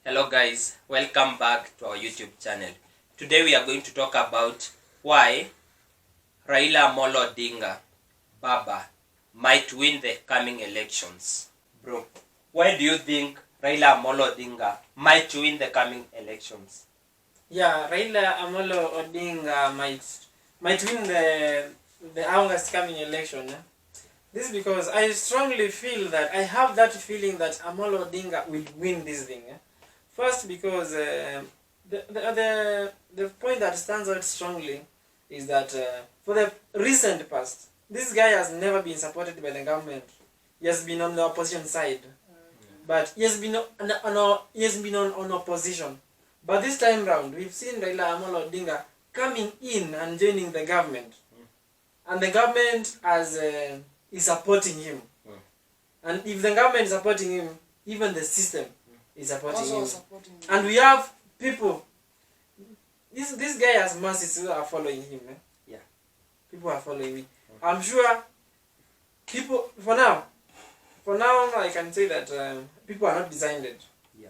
Hello guys, welcome back to our YouTube channel. Today we are going to talk about why Raila Amolo Odinga, Baba, might win the coming elections. Bro, why do you think Raila Amolo Odinga might win the coming elections? Yeah, Raila Amolo Odinga might win the August coming election. This is because I strongly feel that I have that feeling that Amolo Odinga will win this thing. First, because the point that stands out strongly is that for the recent past, this guy has never been supported by the government. He has been on the opposition side, but he has been on opposition. But this time round, we've seen Raila Amolo Odinga coming in and joining the government, and the government is supporting him. And if the government is supporting him, even the system is supporting him. And we have people. This guy has masses who are following him. Yeah. People are following me. I'm sure people for now I can say that people are not decided. Yeah.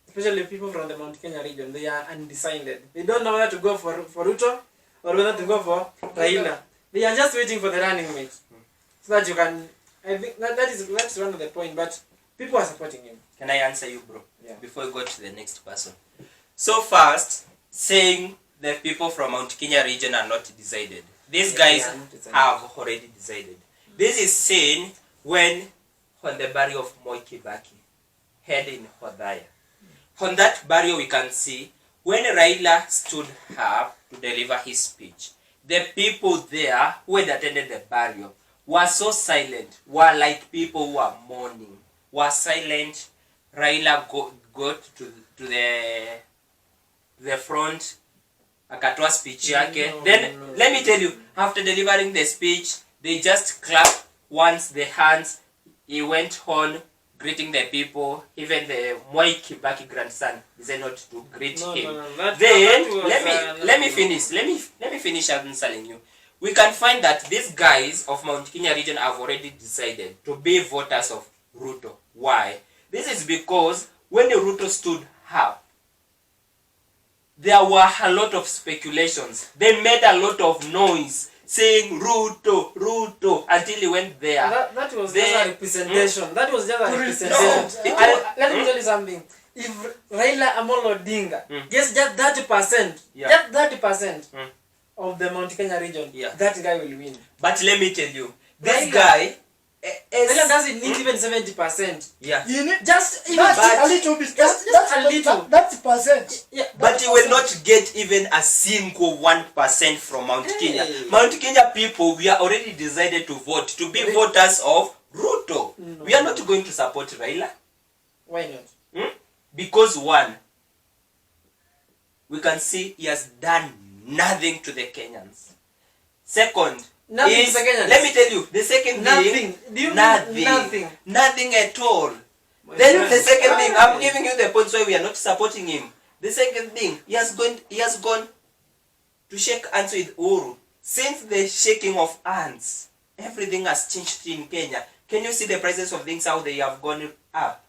Especially people from the Mount Kenya region, they are undecided. They don't know whether to go for Ruto or whether to go for Raila. They are just waiting for the running mate. So that you can, I think that's one of the point, but people are supporting him. Can I answer you, bro? Yeah. Before we go to the next person. So first, saying the people from Mount Kenya region are not decided. These guys have already decided. This is seen when on the barrio of Moi Kibaki, head in Hodaya. On that barrio we can see when Raila stood up to deliver his speech, the people there who had attended the barrio were so silent, were like people who are mourning, were silent. Raila got to the front, akatoa speech yake. Let me tell you, after delivering the speech, they just clapped once the hands. He went on greeting the people. Even the Moi Kibaki grandson decided not to greet him. Let me finish answering you. We can find that these guys of Mount Kenya region have already decided to be voters of Ruto. Why? This is because when Ruto stood up, there were a lot of speculations. They made a lot of noise saying Ruto, Ruto, until he went there. That was just a representation. That was just a representation. Let me tell you something. If Raila Amolo Odinga gets just 30%, just 30% of the Mount Kenya region, that guy will win. But let me tell you, this guy Raila doesn't need even 70%. Yeah. You need just even a little bit. Just a little. That's percent. Yeah. But he will not get even a single 1% from Mount Kenya. Mount Kenya people, we are already decided to vote, to be voters of Ruto. No. We are not going to support Raila. Why not? Because one, we can see he has done nothing to the Kenyans. Second, nothing to the Kenyans. Let me tell you, the second thing, nothing at all. Then the second thing, I'm giving you the points why we are not supporting him. The second thing, he has gone to shake hands with Uhuru. Since the shaking of hands, everything has changed in Kenya. Can you see the prices of things, how they have gone up?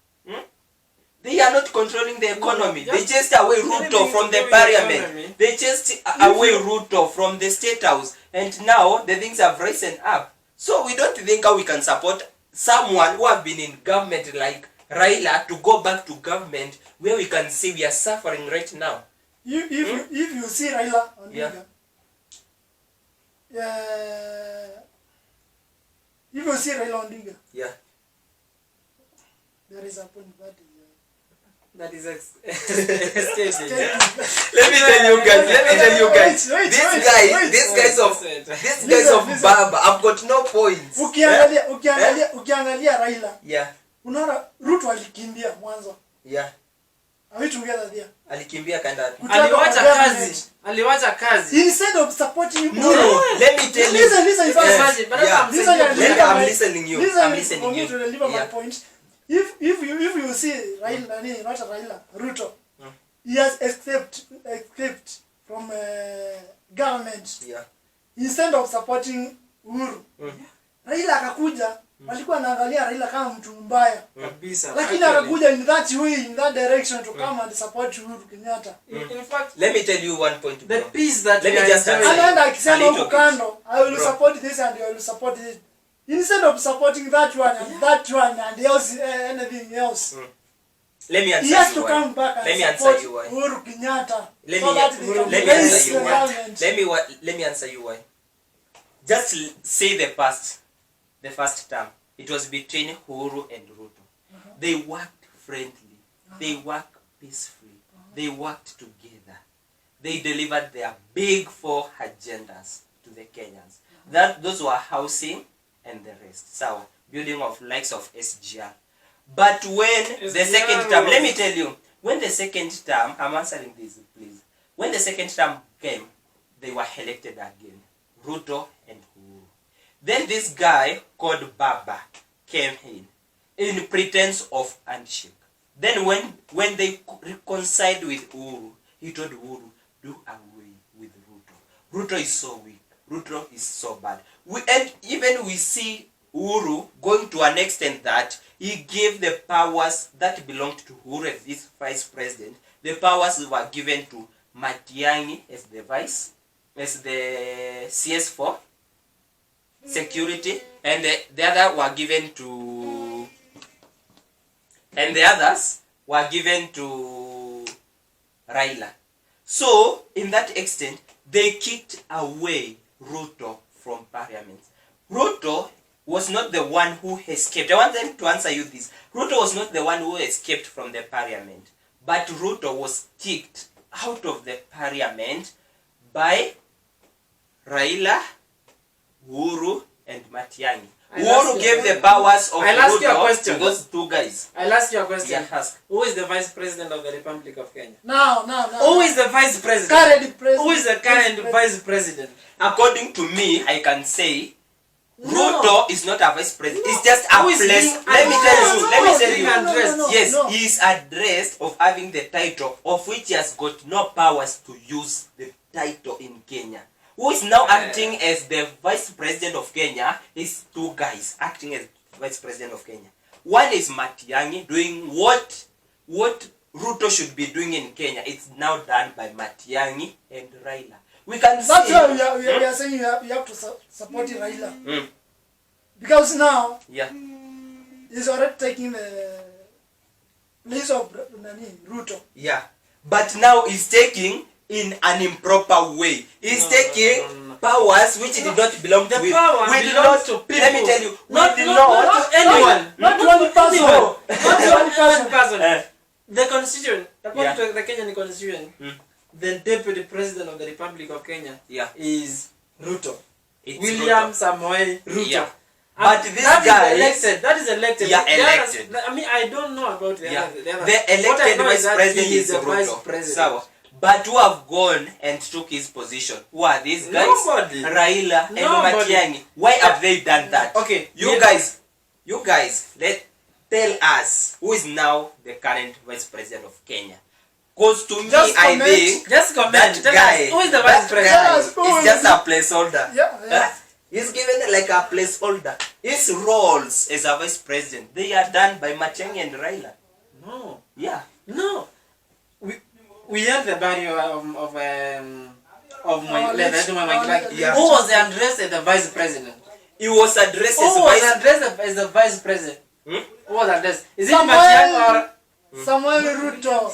They are not controlling the economy. They chased away Ruto from the parliament. They chased away Ruto from the state house. And now the things have risen up. So we don't think how we can support someone who have been in government like Raila to go back to government where we can see we are suffering right now. If you see Raila Odinga, if you see Raila Odinga, there is a point that is escaping. Let me tell you guys. These guys of Baba, I've got no points. Ukiangalia Raila. Yeah. Unaona Ruto alikimbia mwanzo. Yeah. Are we together there? Alikimbia kanda. Aliwacha kazi. Instead of supporting you. No. Let me tell you. Listen. I'm listening you. To deliver my point. If you see Raila, not Raila, Ruto, he has escaped from government. Yeah. Instead of supporting Uhuru, Raila akakuja walikuwa wanaangalia Raila kama mtu mbaya kabisa, lakini akakuja in that way, in that direction to come and support Uhuru Kenyatta. In fact, let me tell you one point, the bro. peace that Let me we just are answer. enjoying. Anaenda akisema A little huko bit. kando, I will Bro. support this and I will support it. Instead of supporting that one and that one and else, anything else. Let me He answer has you to why. come back Let me and answer support you why. Uhuru Kenyatta. Let so me that they can let me raise answer you the why. government. Let me answer you why. Just say the first term. It was between Uhuru and Ruto. They worked friendly. They worked peacefully. They worked together. They delivered their big 4 agendas to the Kenyans. Those were housing and the rest. So, building of likes of SGR. But when the second term, let me tell you, when the second term, I'm answering this, please. When the second term came, they were elected again. Ruto and Uhuru. Then this guy called Baba came in pretense of handshake. Then when they reconciled with Uhuru, he told Uhuru, do away with Ruto. Ruto is so weak. Ruto is so bad. And even we see Uhuru going to an extent that he gave the powers that belonged to Uhuru as this vice president. The powers were given to Matiang'i as the CS for security, and the other were given to, and the others were given to Raila. So, in that extent, they kicked away Ruto from parliament. Ruto was not the one who escaped. I want them to answer you this. Ruto was not the one who escaped from the parliament, but Ruto was kicked out of the parliament by Raila, Uhuru, and Matiang'i. Uhuru gave the powers of Ruto to those 2 guys. I'll ask you a question. Yeah, ask. Who is the vice president of the Republic of Kenya? Now. Who is the vice president? Current president. Who is the current vice president? According to me, I can say Ruto is not a vice president. It's just a Who is place. being Let me tell you. addressed? Yes, he is addressed of having the title of which he has got no powers to use the title in Kenya. Who is now acting as the vice president of Kenya is 2 guys acting as vice president of Kenya. One is Matiang'i doing what Ruto should be doing in Kenya. It's now done by Matiang'i and Raila. We can see. That's why we are saying you have to support Raila. Because now he's already taking the place of Ruto. Yeah. But now he's taking in an improper way. He's taking powers which did not belong to him. We did not to people. Let me tell you, not anyone. Not one person. The constitution, according to the Kenyan constitution, the deputy president of the Republic of Kenya is Ruto. William Samoei Ruto. Yeah. But this guy that is elected. Yeah, elected. I mean, I don't know about the other. The elected vice president is Ruto. So, but who have gone and took his position? Who are these guys? Nobody. Raila and Matiang'i. Why have they done that? Okay. You guys, tell us who is now the current vice president of Kenya. Because to me, I think that guy, who is the vice president? is just a placeholder. Yeah. He's given like a placeholder. His roles as a vice president, they are done by Matiang'i and Raila. No. Yeah. No. We had the barrier of my Yeah. Who was addressed as the vice president? He was addressed as the vice president? Who was addressed? Is it Samuel Matiang'i or Samuel Ruto?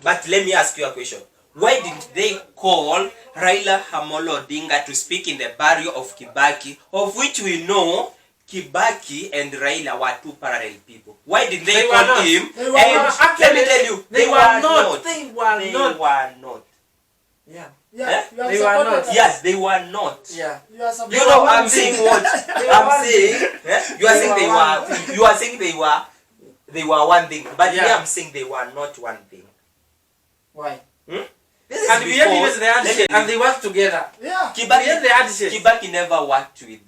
But let me ask you a question. Why didn't they call Raila Amolo Odinga to speak in the barrio of Kibaki, of which we know Kibaki and Raila were 2 parallel people? Why did they call him? Let me tell you, they were not. They were not. Yeah. They were not. Yes, they were not. Yeah. You know, I'm saying what? I'm saying. You are saying they were. You are saying they were one thing, but me, I'm saying they were not one thing. Why? This is and we had even the handshake, and they worked together. Yeah. Kibaki never worked with.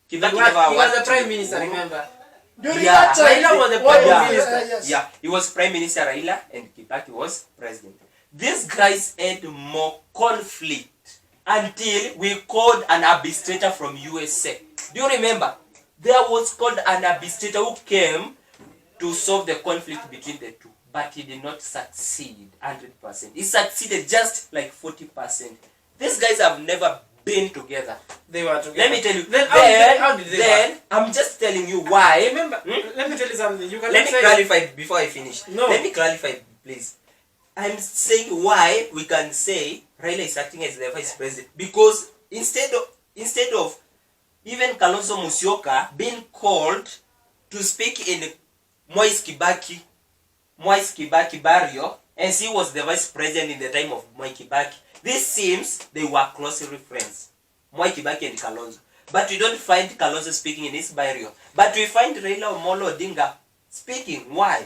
He was the prime minister, remember? During that time, Raila was the prime minister. Yes. Yeah, he was prime minister Raila, and Kibaki was president. These guys had more conflict until we called an arbitrator from USA. Do you remember? there was called an arbitrator who came to solve the conflict between the two, but he did not succeed 100%. He succeeded just like 40%. These guys have never been together. They were together. Let me tell you. Then how did they then I'm just telling you why. Remember, let me tell you something. You Let me clarify before I finish. No. Let me clarify, please. I'm saying why we can say Raila is acting as the vice president, because instead of even Kalonzo Musyoka being called to speak in Mwai Kibaki barrio, and he was the vice president in the time of Mwai Kibaki. This seems they were closely friends, Mwai Kibaki and Kalonzo. But we don't find Kalonzo speaking in his barrio. But we find Raila Amolo Odinga speaking. Why?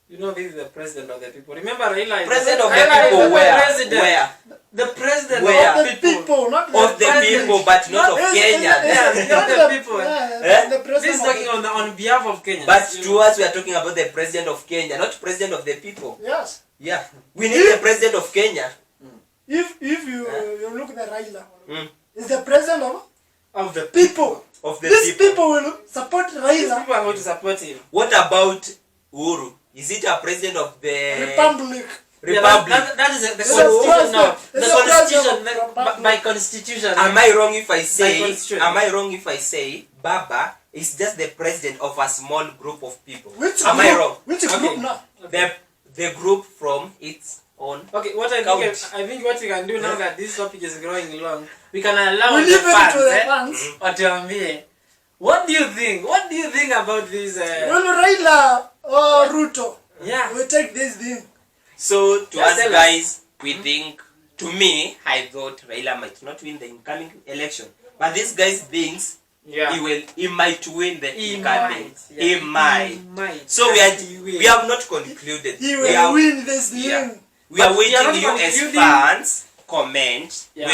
You know, this is the president of the people. Remember, Raila is president of the people. Where? President. Where? The president Where? of the people. Not Of the people, but not of Kenya. Not the people. The president. This is talking on behalf of Kenya. But to us, we are talking about the president of Kenya, not president of the people. Yes. Yeah. We need the president of Kenya. If you look at the Raila, is the president of the people. Of the These people. people will support These Raila. people are going to support him. What about Uhuru? Is it a president of the Republic. Republic? Yeah, that is the It's a constitution now. president. The It's a constitution president by constitution. Am I wrong if I say? constitution. Am I wrong if I say Baba is just the president of a small group of people? Which Am group? I wrong? Which Okay. group now? The group from its own. Okay, what I Count. think what we can do now that this topic is growing long, we can allow We the leave it fans, to the fans. watuambie. What do you think? What do you think about this? Will Raila or Ruto Yeah. will take this thing? So to Just us tell us. guys, we think. To me, I thought Raila might not win the incoming election, but this guy thinks Yeah. he might win the He incoming. might. Yeah. He might. He might. So He will. we have not concluded. He We will are- win this thing. Yeah. We are But we are waiting not you as concluding. fans comment. Yeah.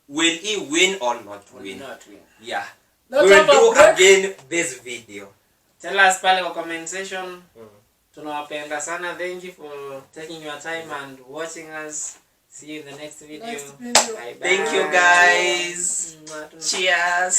Will he win or not Will win? not win. Yeah. Let's We'll have a do break. again this video. Tell us pale kwa comment section. Tunawapenda sana. Thank you for taking your time and watching us. See you in the next video. Next video. Bye bye. Thank you guys. Mwah. Cheers.